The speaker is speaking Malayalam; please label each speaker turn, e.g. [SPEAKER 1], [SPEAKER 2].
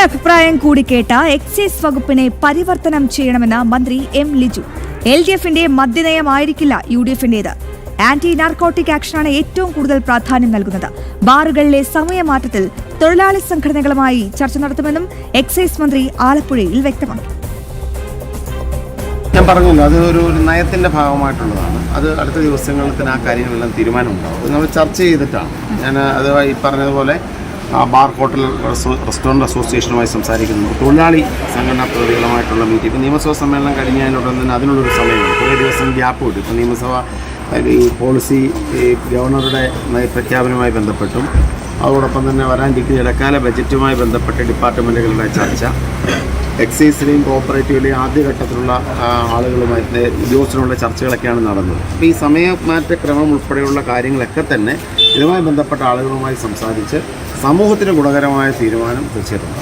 [SPEAKER 1] ജനങ്ങളുടെ അഭിപ്രായം കൂടി കേട്ട എക്സൈസ് വകുപ്പിനെ പരിവർത്തനം ചെയ്യണമെന്ന് മന്ത്രി എം ലിജു. LDFന്റെ മദ്യനയമായിരിക്കില്ല UDFന്റേത്. ആന്റി നാർക്കോട്ടിക് ആക്ഷനാണ് ഏറ്റവും കൂടുതൽ പ്രാധാന്യം നൽകുന്നത്. ബാറുകളിലെ സമയമാറ്റത്തിൽ തൊഴിലാളി സംഘടനകളുമായി ചർച്ച നടത്തുമെന്നും എക്സൈസ് മന്ത്രി ആലപ്പുഴയിൽ വ്യക്തമാക്കി.
[SPEAKER 2] ഞാൻ പറഞ്ഞല്ലോ, അത് ഒരു നയത്തിൻ്റെ ഭാഗമായിട്ടുള്ളതാണ്. അത് അടുത്ത ദിവസങ്ങളിൽ തന്നെ ആ കാര്യങ്ങളെല്ലാം തീരുമാനമുണ്ടാവും. നമ്മൾ ചർച്ച ചെയ്തിട്ടാണ്. ഞാൻ അത് ഈ പറഞ്ഞതുപോലെ ബാർ ഹോട്ടൽ റെസ്റ്റോറൻറ്റ് അസോസിയേഷനുമായി സംസാരിക്കുന്നു. തൊഴിലാളി സംഘടനാ പ്രതികളുമായിട്ടുള്ള മീറ്റിംഗ്. ഇപ്പോൾ നിയമസഭാ സമ്മേളനം കഴിഞ്ഞതിനുടൻ തന്നെ അതിനുള്ളൊരു സമയമാണ്. കുറേ ദിവസം ഗ്യാപ്പ് കിട്ടും. ഇപ്പോൾ നിയമസഭ ഈ പോളിസി ഗവർണറുടെ നയപ്രഖ്യാപനവുമായി ബന്ധപ്പെട്ടും അതോടൊപ്പം തന്നെ വരാനിരിക്കുന്ന ഇടക്കാല ബജറ്റുമായി ബന്ധപ്പെട്ട് ഡിപ്പാർട്ട്മെൻറ്റുകളുടെ ചർച്ച, എക്സൈസിലെയും കോപ്പറേറ്റീവിലെയും ആദ്യഘട്ടത്തിലുള്ള ആളുകളുമായി ഉദ്യോഗസ്ഥരുള്ള ചർച്ചകളൊക്കെയാണ് നടന്നത്. അപ്പോൾ ഈ സമയമാറ്റക്രമം ഉൾപ്പെടെയുള്ള കാര്യങ്ങളൊക്കെ തന്നെ ഇതുമായി ബന്ധപ്പെട്ട ആളുകളുമായി സംസാരിച്ച് സമൂഹത്തിന് ഗുണകരമായ തീരുമാനം തീർച്ചയായിട്ടും.